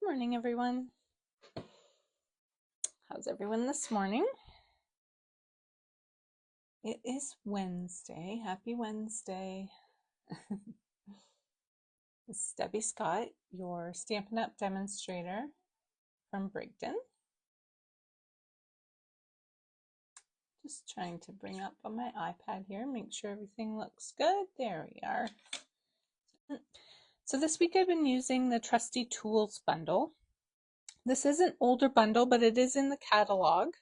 Morning, everyone. How's everyone this morning? It is Wednesday. Happy Wednesday. This is Debbie Scott, your Stampin' Up! Demonstrator from Brigden. Just trying to bring up on my iPad here, make sure everything looks good. There we are. So this week I've been using the Trusty Tools bundle. This is an older bundle, but it is in the catalog.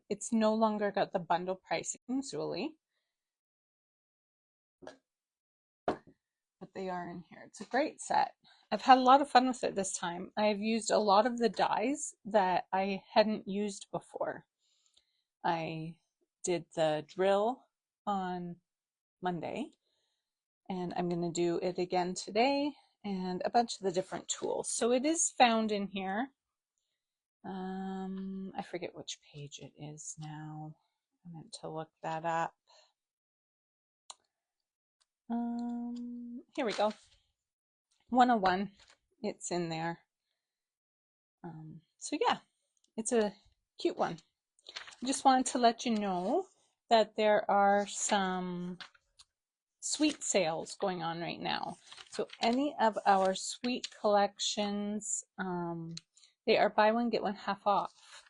It's no longer got the bundle pricing usually, but they are in here. It's a great set. I've had a lot of fun with it this time. I've used a lot of the dies that I hadn't used before. I did the drill on Monday, and I'm going to do it again today, and a bunch of the different tools. So it is found in here. I forget which page it is now. I meant to look that up. Here we go. 101. It's in there. So yeah, it's a cute one. I just wanted to let you know that there are some sweet sales going on right now. So any of our sweet collections, they are buy one, get one half off.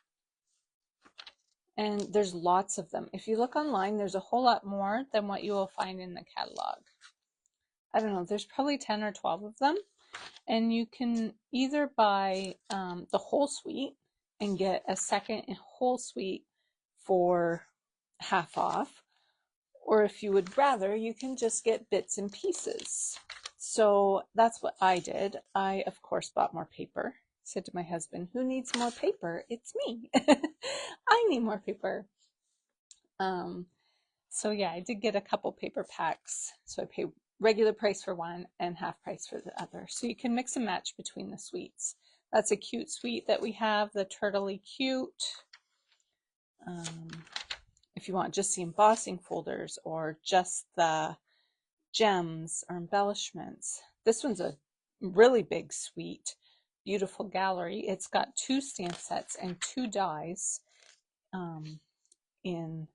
And there's lots of them. If you look online, there's a whole lot more than what you will find in the catalog. I don't know, there's probably 10 or 12 of them. And you can either buy the whole suite and get a second whole suite for half off, or if you would rather, you can just get bits and pieces. So that's what I did. I, of course, bought more paper. Said to my husband, who needs more paper? It's me. I need more paper. So yeah, I did get a couple paper packs. So I paid regular price for one and half price for the other. So you can mix and match between the suites. That's a cute suite that we have, the Turtley Cute. If you want just the embossing folders or just the gems or embellishments. This one's a really big suite, beautiful gallery. It's got 2 stamp sets and 2 dies in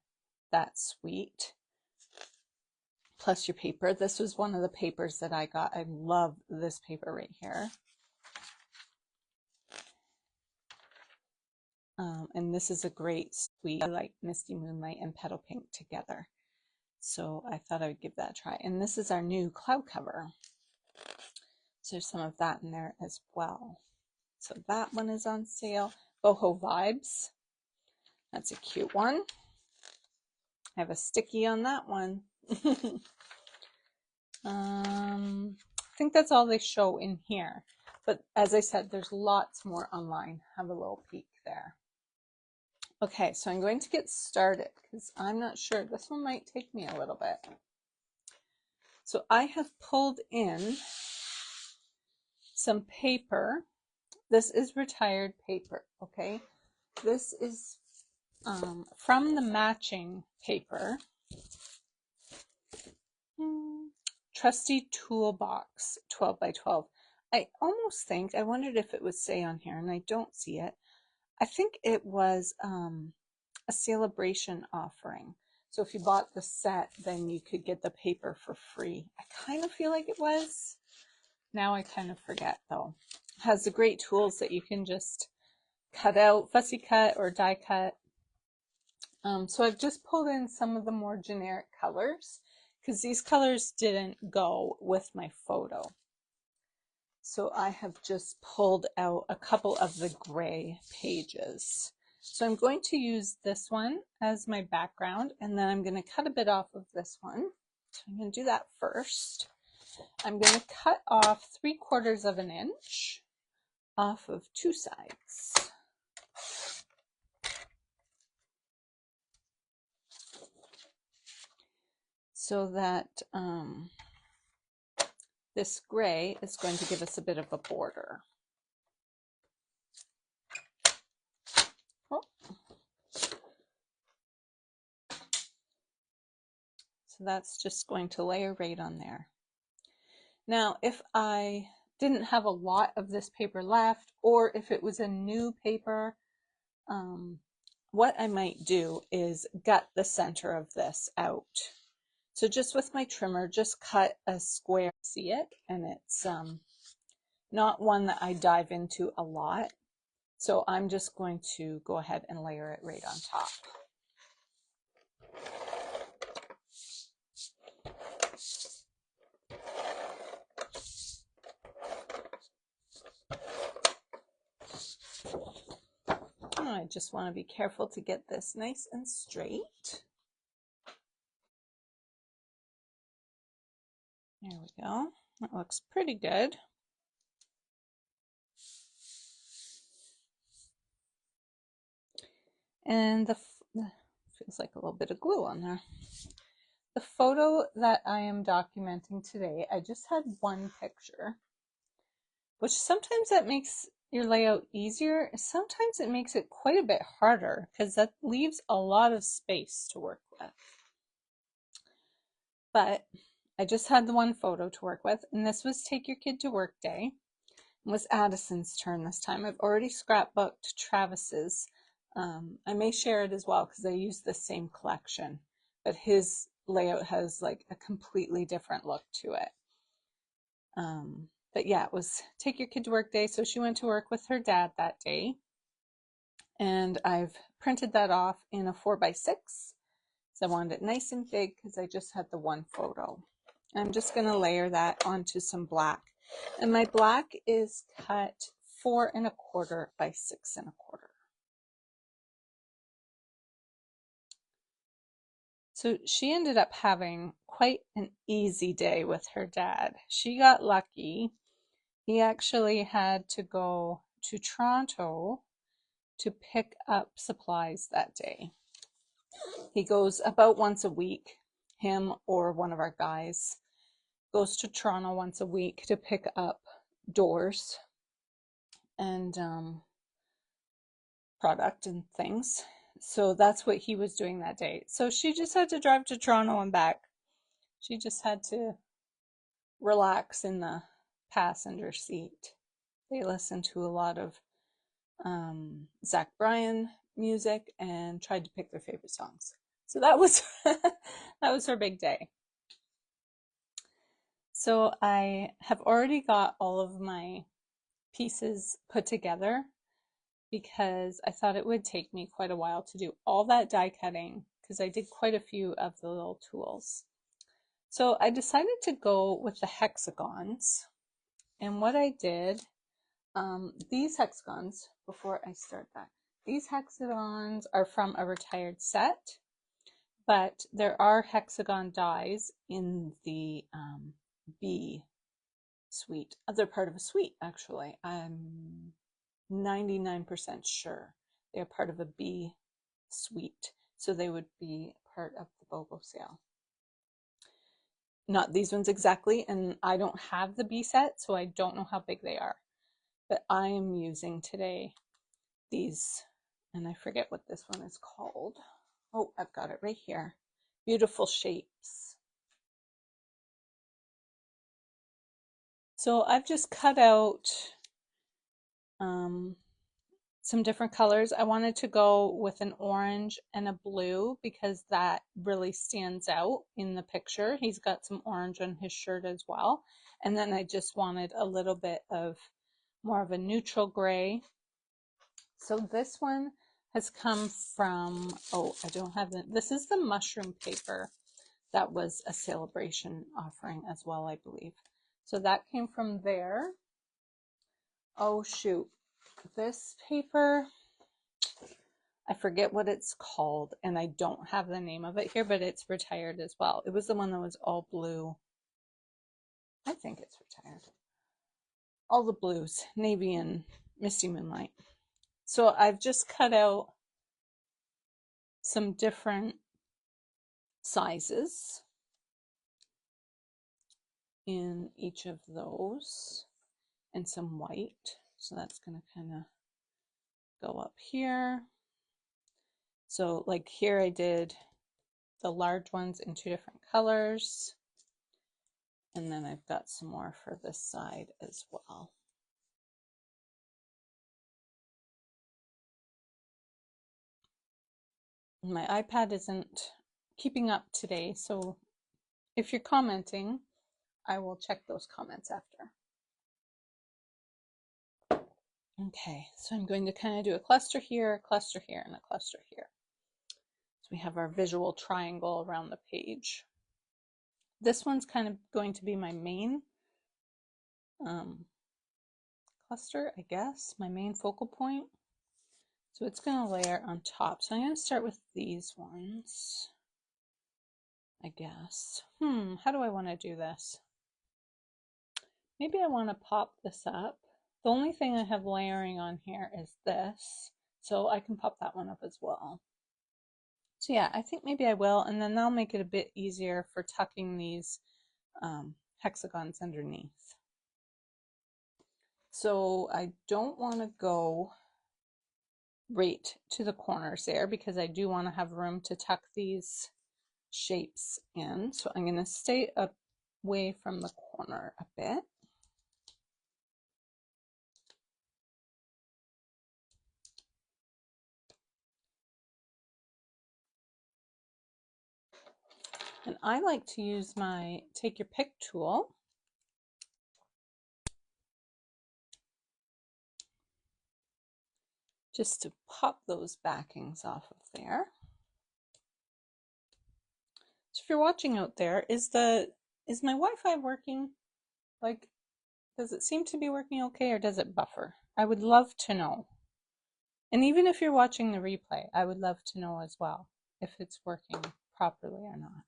that suite, plus your paper. This was one of the papers that I got. I love this paper right here. And this is a great suite. I like Misty Moonlight and Petal Pink together. So I thought I would give that a try. And this is our new cloud cover. So there's some of that in there as well. So that one is on sale. Boho Vibes. That's a cute one. I have a sticky on that one. I think that's all they show in here. But as I said, there's lots more online. Have a little peek there. Okay, so I'm going to get started because I'm not sure. This one might take me a little bit. So I have pulled in some paper. This is retired paper, okay? This is from the matching paper. Trusty Toolbox 12 by 12. I almost think, I wondered if it would say on here, and I don't see it. I think it was a celebration offering. So if you bought the set, then you could get the paper for free. I kind of feel like it was. Now I kind of forget though. It has the great tools that you can just cut out, fussy cut or die cut. So I've just pulled in some of the more generic colors because these colors didn't go with my photo. So I have just pulled out a couple of the gray pages. So I'm going to use this one as my background, and then I'm going to cut a bit off of this one. So I'm going to do that first. I'm going to cut off 3/4 of an inch off of 2 sides. So that this gray is going to give us a bit of a border. Oh. So that's just going to layer right on there. Now, if I didn't have a lot of this paper left, or if it was a new paper, um, what I might do is gut the center of this out. So just with my trimmer, just cut a square, see it, and it's not one that I dive into a lot. So I'm just going to go ahead and layer it right on top. I just want to be careful to get this nice and straight. There we go. That looks pretty good. And feels like a little bit of glue on there. The photo that I am documenting today, I just had one picture, which sometimes that makes your layout easier. Sometimes it makes it quite a bit harder because that leaves a lot of space to work with. But I just had the one photo to work with, and this was Take Your Kid to Work Day. It was Addison's turn this time. I've already scrapbooked Travis's. I may share it as well because I use the same collection, but his layout has like a completely different look to it. But yeah, it was Take Your Kid to Work Day, so she went to work with her dad that day. And I've printed that off in a 4x6. So I wanted it nice and big because I just had the one photo. I'm just going to layer that onto some black. And my black is cut 4 1/4 by 6 1/4. So she ended up having quite an easy day with her dad. She got lucky. He actually had to go to Toronto to pick up supplies that day. He goes about once a week, him or one of our guys goes to Toronto once a week to pick up doors and product and things. So that's what he was doing that day. So she just had to drive to Toronto and back. She just had to relax in the passenger seat. They listened to a lot of Zach Bryan music and tried to pick their favorite songs. So that was that was her big day. So I have already got all of my pieces put together because I thought it would take me quite a while to do all that die cutting because I did quite a few of the little tools. So I decided to go with the hexagons, and what I did, these hexagons, before I start that, these hexagons are from a retired set, but there are hexagon dies in the B suite, other part of a suite actually. I'm 99% sure they're part of a B suite, so they would be part of the BOGO sale. Not these ones exactly, and I don't have the B set, so I don't know how big they are. But I am using today these, and I forget what this one is called. Oh, I've got it right here. Beautiful Shapes. So I've just cut out some different colors. I wanted to go with an orange and a blue because that really stands out in the picture. He's got some orange on his shirt as well. And then I just wanted a little bit of more of a neutral gray. So this one has come from, oh, I don't have it. This is the mushroom paper that was a celebration offering as well, I believe. So that came from there. Oh, shoot. This paper, I forget what it's called, and I don't have the name of it here, but it's retired as well. It was the one that was all blue. I think it's retired. All the blues, navy and misty moonlight. So I've just cut out some different sizes in each of those and some white. So that's going to kind of go up here. So like here I did the large ones in 2 different colors. And then I've got some more for this side as well. My iPad isn't keeping up today, so if you're commenting, I will check those comments after. Okay, so I'm going to kind of do a cluster here, and a cluster here. So we have our visual triangle around the page. This one's kind of going to be my main cluster, I guess, my main focal point. So it's going to layer on top. So I'm going to start with these ones, I guess. How do I want to do this? Maybe I want to pop this up. The only thing I have layering on here is this, so I can pop that one up as well. So yeah, I think maybe I will, and then that'll make it a bit easier for tucking these hexagons underneath. So I don't want to go right to the corners there because I do want to have room to tuck these shapes in. So I'm going to stay away from the corner a bit. And I like to use my Take Your Pick tool just to pop those backings off of there. So if you're watching out there, is my Wi-Fi working? Like, does it seem to be working okay, or does it buffer? I would love to know. And even if you're watching the replay, I would love to know as well if it's working properly or not.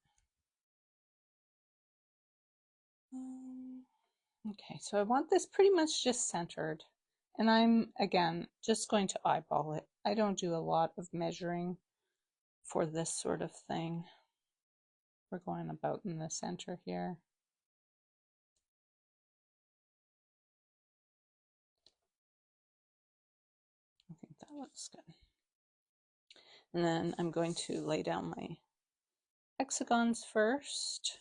Okay, so I want this pretty much just centered. And I'm, again, just going to eyeball it. I don't do a lot of measuring for this sort of thing. We're going about in the center here. I think that looks good. And then I'm going to lay down my hexagons first.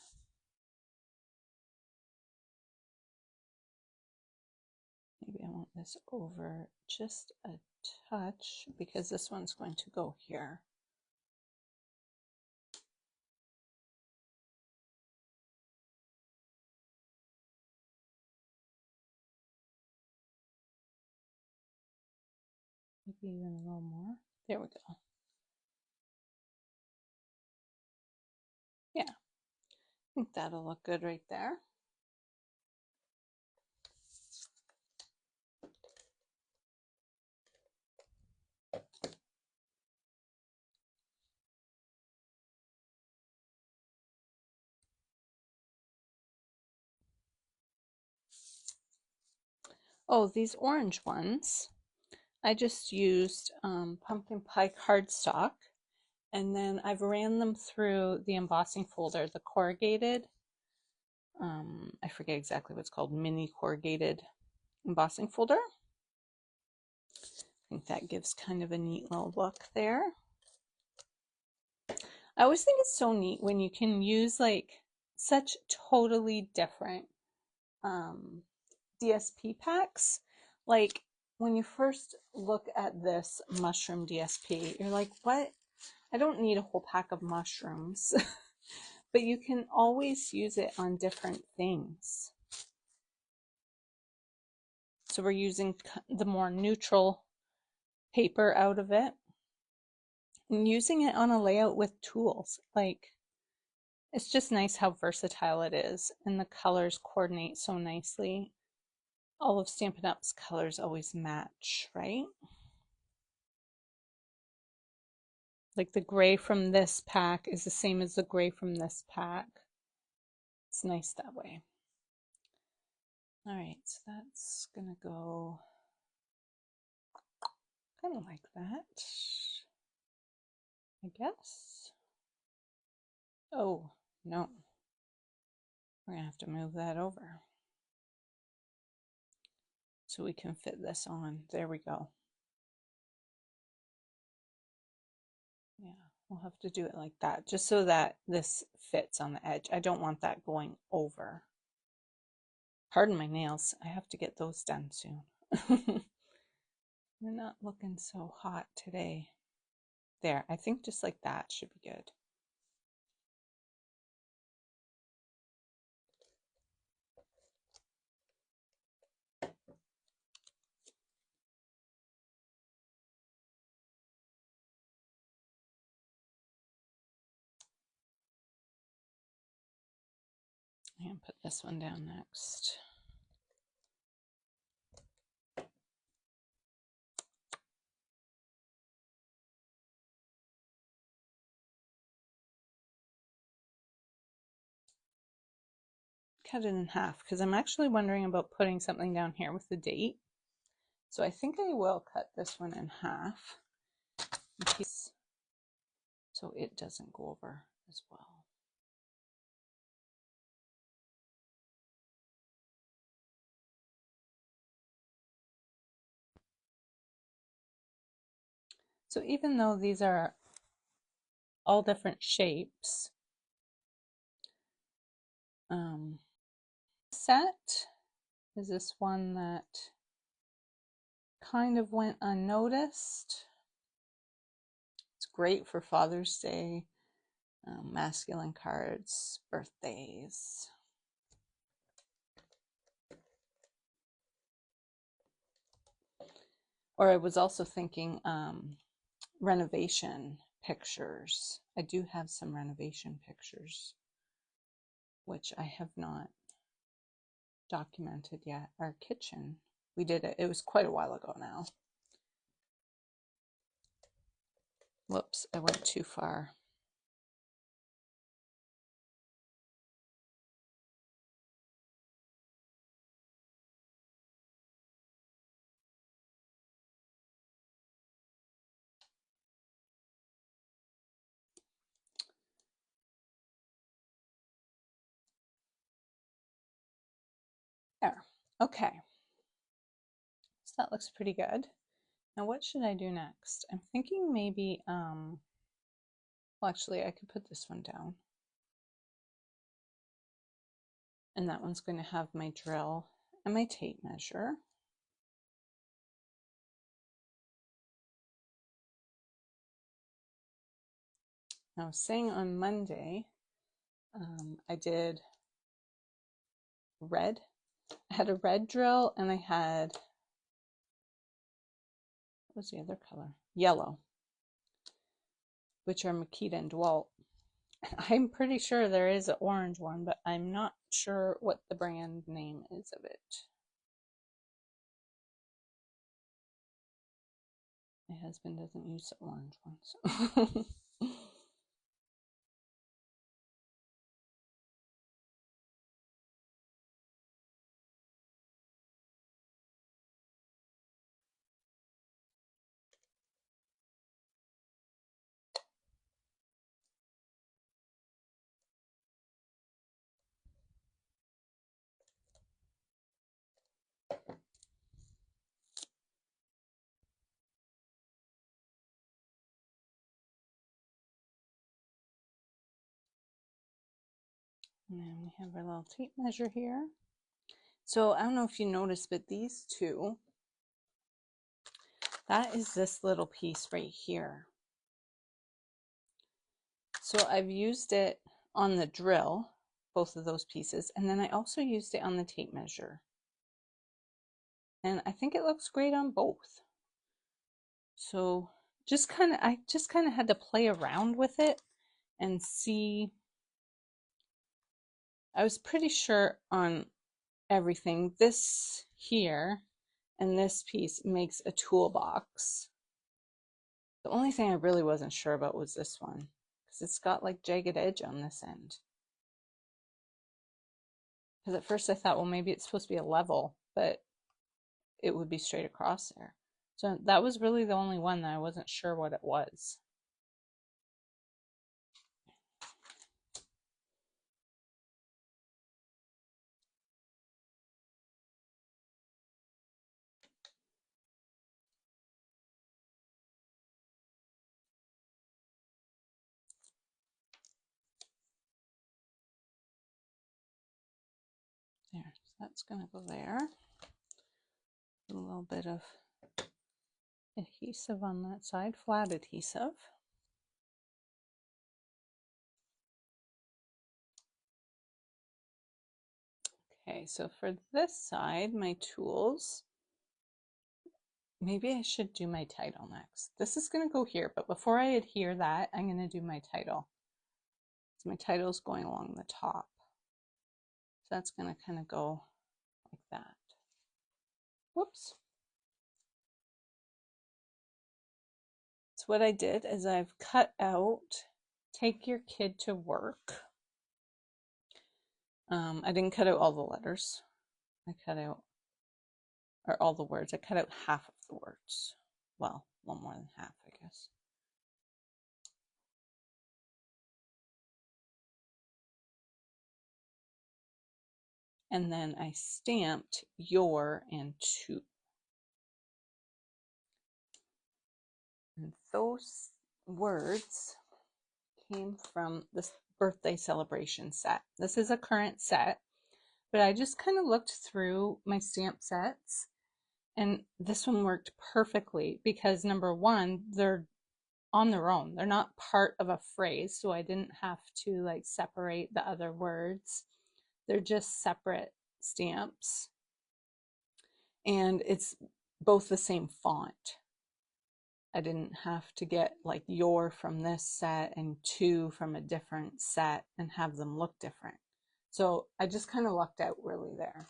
Maybe I want this over just a touch because this one's going to go here. Maybe even a little more. There we go. Yeah, I think that'll look good right there. Oh, these orange ones, I just used pumpkin pie cardstock, and then I've ran them through the embossing folder, the corrugated, I forget exactly what it's called, mini corrugated embossing folder. I think that gives kind of a neat little look there. I always think it's so neat when you can use like such totally different DSP packs. Like when you first look at this mushroom DSP, you're like, what? I don't need a whole pack of mushrooms. But you can always use it on different things. So we're using the more neutral paper out of it and using it on a layout with tools. Like, it's just nice how versatile it is, and the colors coordinate so nicely. All of Stampin' Up's colors always match, right? Like the gray from this pack is the same as the gray from this pack. It's nice that way. All right, so that's gonna go kind of like that, I guess. Oh, no. We're gonna have to move that over so we can fit this on. There we go. Yeah, we'll have to do it like that, just so that this fits on the edge. I don't want that going over. Pardon my nails. I have to get those done soon. They're not looking so hot today. There, I think just like that should be good. And put this one down next. Cut it in half because I'm actually wondering about putting something down here with the date. So I think I will cut this one in half in case, so it doesn't go over as well. So even though these are all different shapes, set is this one that kind of went unnoticed. It's great for Father's Day, masculine cards, birthdays. Or I was also thinking renovation pictures. I do have some renovation pictures, which I have not documented yet. Our kitchen, we did it. It was quite a while ago now. Whoops, I went too far. There. Okay. So that looks pretty good. Now what should I do next? I'm thinking maybe, well actually I could put this one down. And that one's going to have my drill and my tape measure. I was saying on Monday, I did red. I had a red drill and I had, what was the other color? Yellow, which are Makita and DeWalt. I'm pretty sure there is an orange one, but I'm not sure what the brand name is of it. My husband doesn't use the orange ones. And then we have our little tape measure here. So I don't know if you noticed, but these two, that is this little piece right here. So I've used it on the drill, both of those pieces, and then I also used it on the tape measure. And I think it looks great on both. So I just kind of had to play around with it and see. I was pretty sure on everything. This here and this piece makes a toolbox. The only thing I really wasn't sure about was this one, because it's got like jagged edge on this end. Because at first I thought, well, maybe it's supposed to be a level, but it would be straight across there. So that was really the only one that I wasn't sure what it was. There, That's going to go there. A little bit of adhesive on that side, flat adhesive. Okay, so for this side, my tools, maybe I should do my title next. This is going to go here, but before I adhere that, I'm going to do my title. So my title is going along the top. So that's going to kind of go like that. Whoops. So what I did is I've cut out, take your kid to work. I didn't cut out all the letters. I cut out, or all the words. I cut out half of the words. Well, one more than half, I guess. And then I stamped your and to. And those words came from this birthday celebration set. This is a current set, but I just kind of looked through my stamp sets, and this one worked perfectly because number one, they're on their own. They're not part of a phrase, so I didn't have to like separate the other words. They're just separate stamps, and it's both the same font. I didn't have to get like your from this set and two from a different set and have them look different. So I just kind of lucked out really there.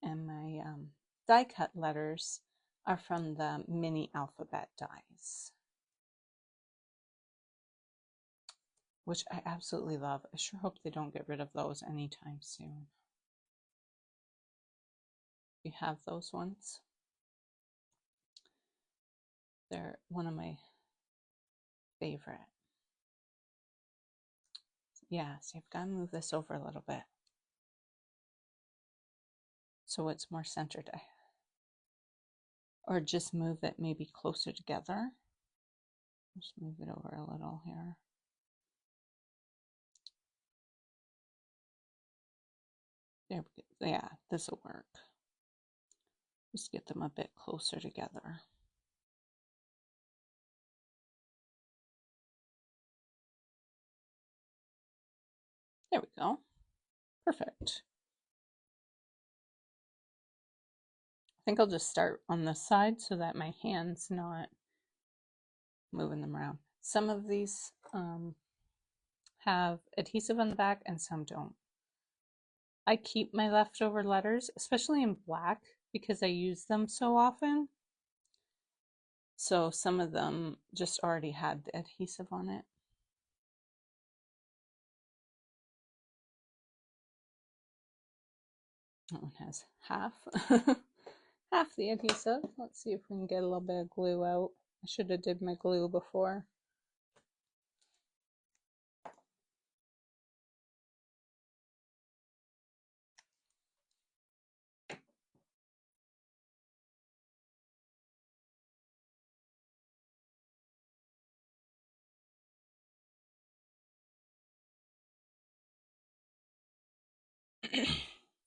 And my die cut letters are from the mini alphabet dies, which I absolutely love. I sure hope they don't get rid of those anytime soon. You have those ones. They're one of my favorite. Yeah, so you've got to move this over a little bit so it's more centered. Or just move it maybe closer together. Just move it over a little here. There we go. Yeah, this will work. Just get them a bit closer together. There we go. Perfect. I think I'll just start on this side so that my hand's not moving them around. Some of these have adhesive on the back and some don't. I keep my leftover letters, especially in black, because I use them so often. So some of them just already had the adhesive on it. That one has half. Half the adhesive. Let's see if we can get a little bit of glue out. I should have did my glue before.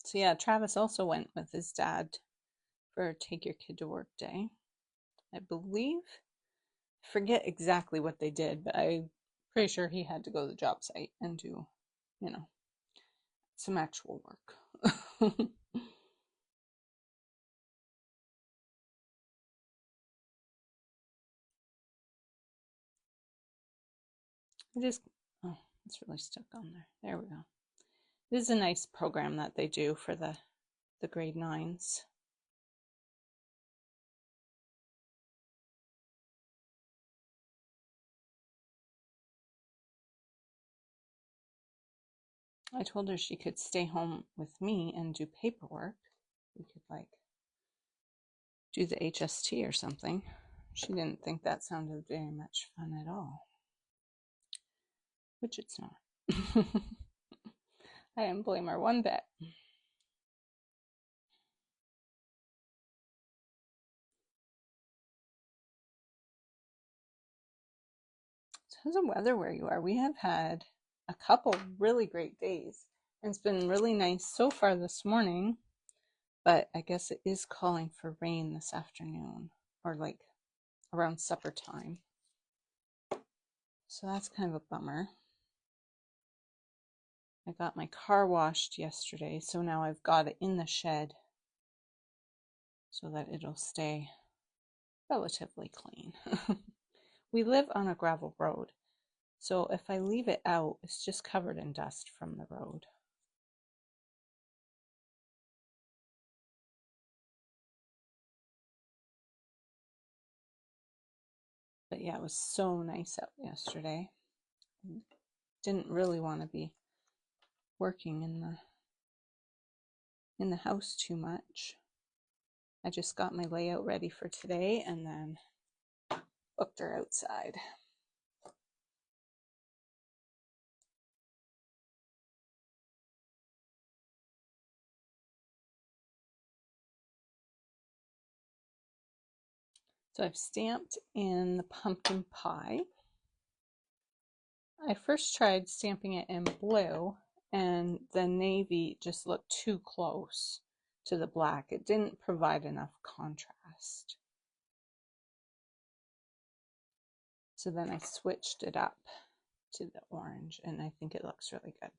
So yeah, Travis also went with his dad for Take Your Kid to Work Day. I believe, forget exactly what they did, but I'm pretty sure he had to go to the job site and do, you know, some actual work. It is, oh, it's really stuck on there. There we go. This is a nice program that they do for the grade 9s. I told her she could stay home with me and do paperwork. We could like do the HST or something. She didn't think that sounded very much fun at all, which it's not. I didn't blame her one bit. How's the weather where you are? We have had a couple really great days. And it's been really nice so far this morning, but I guess it is calling for rain this afternoon or like around supper time. So that's kind of a bummer. I got my car washed yesterday, so now I've got it in the shed so that it'll stay relatively clean. We live on a gravel road, so if I leave it out, it's just covered in dust from the road. But yeah, it was so nice out yesterday. Didn't really want to be working in the house too much. I just got my layout ready for today and then booked her outside. So I've stamped in the pumpkin pie. I first tried stamping it in blue and the navy just looked too close to the black. It didn't provide enough contrast. So then I switched it up to the orange and I think it looks really good.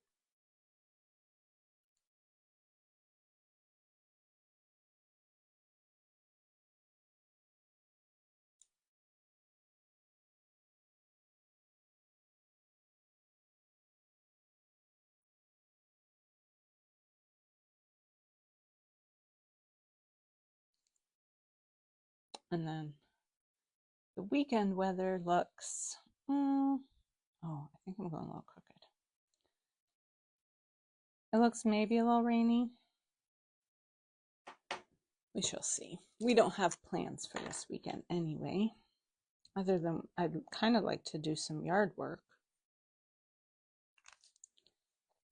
And then the weekend weather looks, oh, I think I'm going a little crooked. It looks maybe a little rainy. We shall see. We don't have plans for this weekend anyway, other than I'd kind of like to do some yard work,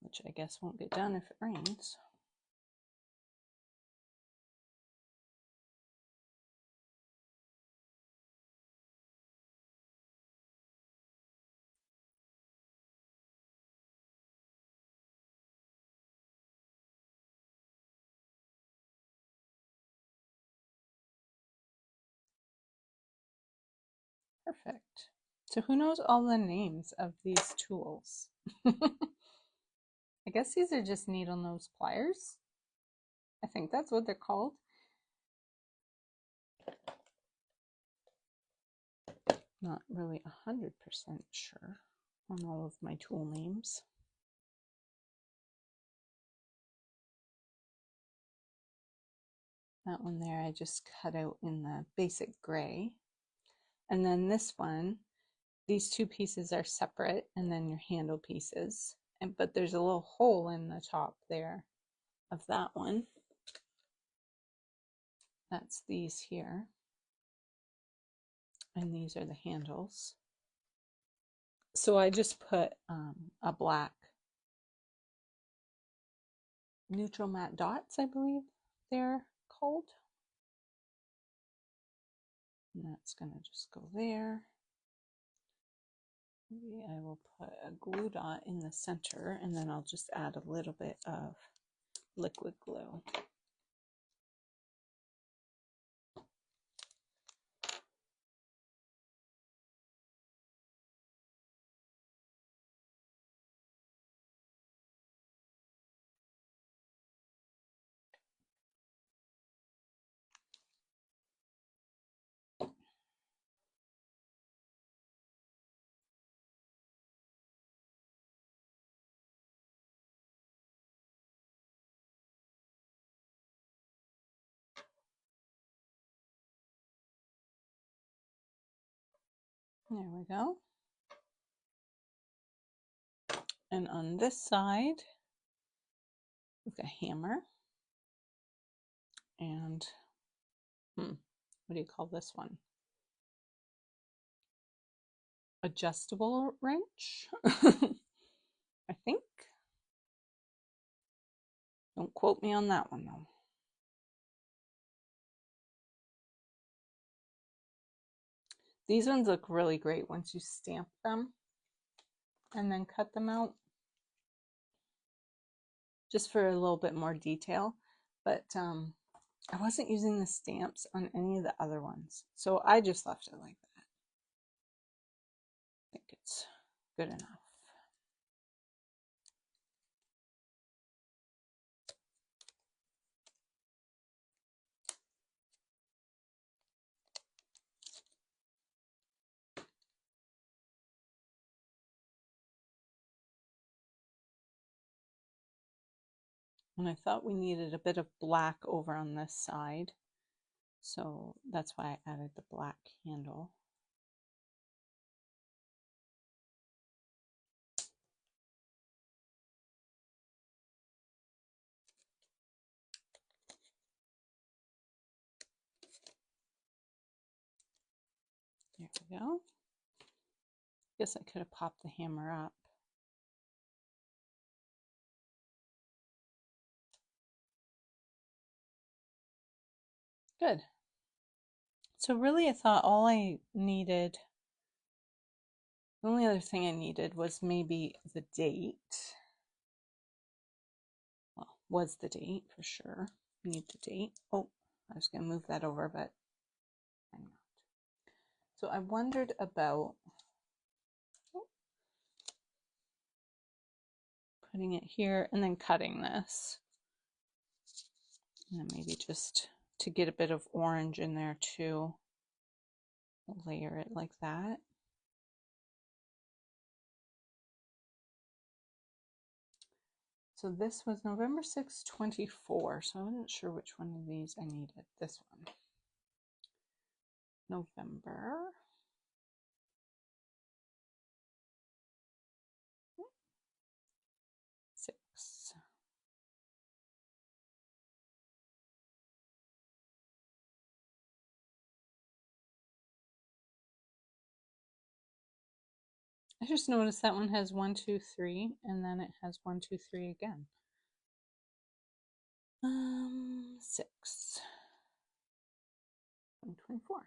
which I guess won't get done if it rains. Perfect. So who knows all the names of these tools? I guess these are just needle nose pliers. I think that's what they're called. Not really 100% sure on all of my tool names. That one there I just cut out in the basic gray. And then this one, these two pieces are separate and then your handle pieces. But there's a little hole in the top there of that one. That's these here. And these are the handles. So I just put a black neutral matte dots, I believe they're called. And that's going to just go there. Maybe I will put a glue dot in the center and then I'll just add a little bit of liquid glue. There we go. And on this side, we've got a hammer and, what do you call this one? Adjustable wrench, I think. Don't quote me on that one though. These ones look really great once you stamp them. and then cut them out just for a little bit more detail. But I wasn't using the stamps on any of the other ones, so I just left it like that. I think it's good enough. And I thought we needed a bit of black over on this side, so that's why I added the black handle. There we go. Guess I could have popped the hammer up. Good. So really I thought all I needed, the only other thing I needed was maybe the date. Well, was the date for sure. Need the date. Oh, I was going to move that over, but I'm not. So I wondered about putting it here and then cutting this. And then maybe just to get a bit of orange in there too, layer it like that. So this was November 6, 24. So I wasn't sure which one of these I needed. This one. November 6. I just noticed that one has 1, 2, 3, and then it has 1, 2, 3 again. 6. 24.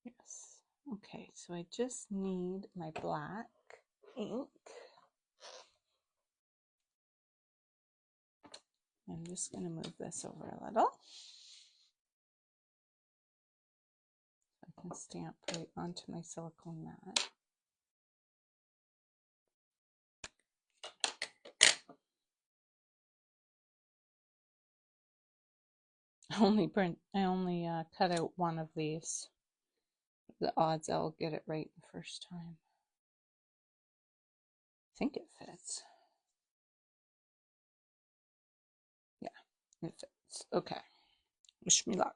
Yes. Okay, so I just need my black ink. I'm just going to move this over a little. I can stamp right onto my silicone mat. I only cut out one of these. The odds I'll get it right the first time. I think it fits. Yeah, it fits. Okay. Wish me luck.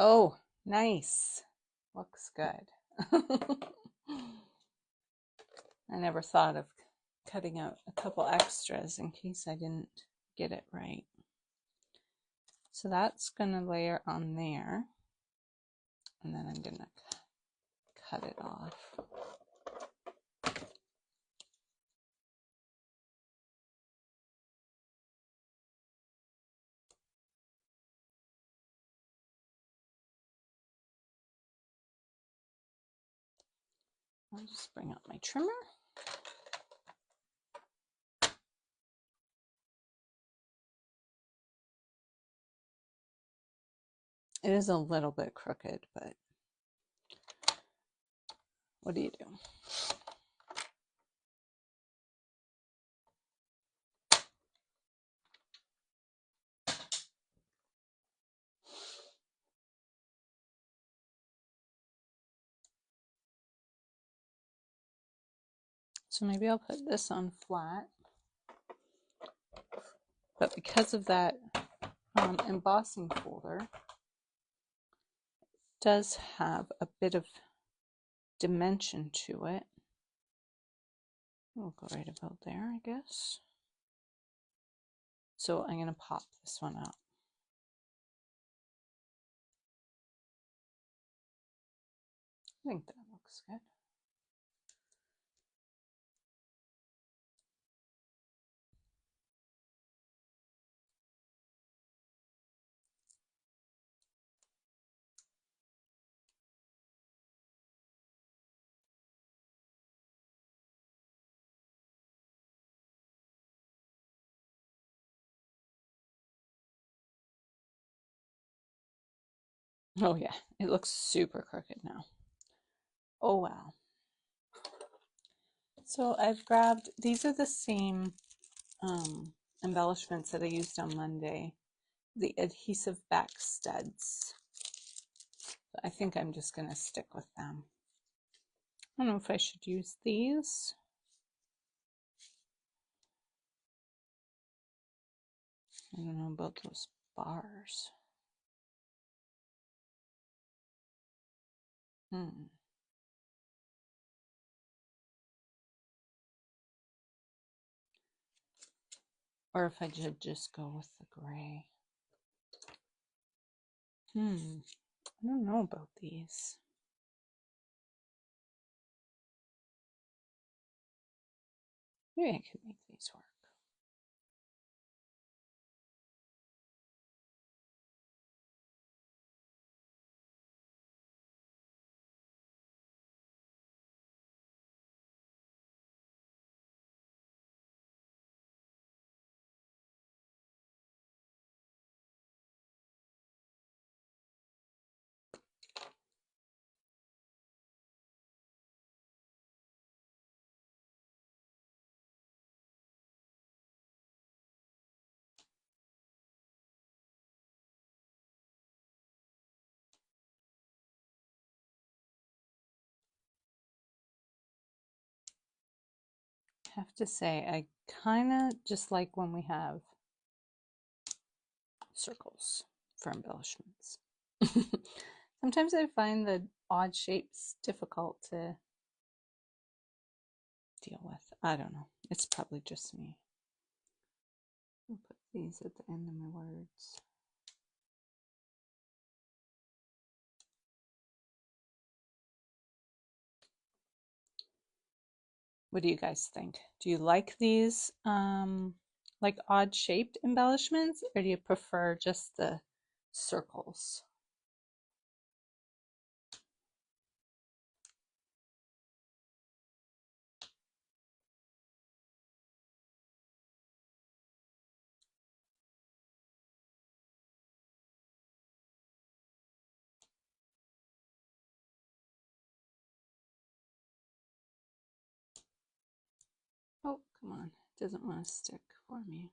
Oh, nice. Looks good. I never thought of cutting out a couple extras in case I didn't get it right. So that's going to layer on there. And then I'm going to cut it off. I'll just bring up my trimmer. It is a little bit crooked, but what do you do? So maybe I'll put this on flat, but because of that embossing folder, it does have a bit of dimension to it. We'll go right about there, I guess. So I'm going to pop this one up. I think that looks good. Oh yeah, it looks super crooked now. Oh wow. So I've grabbed, these are the same embellishments that I used on Monday, the adhesive back studs. I think I'm just going to stick with them. I don't know if I should use these. I don't know about those bars. Or if I should just go with the gray. I don't know about these. Maybe I could make these work. I have to say, I kind of just like when we have circles for embellishments. Sometimes I find the odd shapes difficult to deal with. I don't know. It's probably just me. I'll put these at the end of my words. What do you guys think? Do you like these like odd shaped embellishments, or do you prefer just the circles? Oh, come on. It doesn't want to stick for me.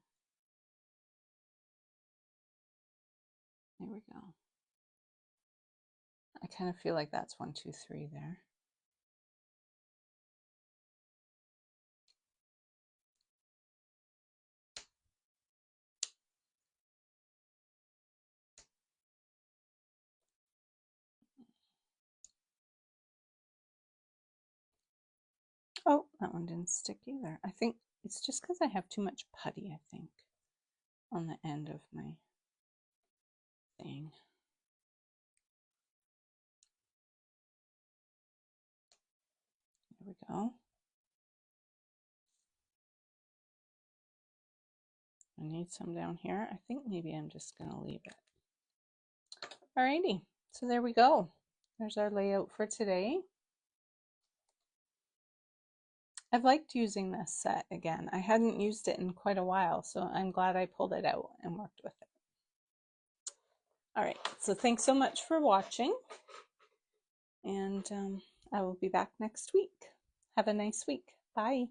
There we go. I kind of feel like that's 1, 2, 3 there. Oh, that one didn't stick either. I think it's just because I have too much putty, I think, on the end of my thing. There we go. I need some down here. I think maybe I'm just going to leave it. Alrighty, so there we go. There's our layout for today. I've liked using this set again. I hadn't used it in quite a while, so I'm glad I pulled it out and worked with it. All right, so thanks so much for watching, and I will be back next week. Have a nice week. Bye.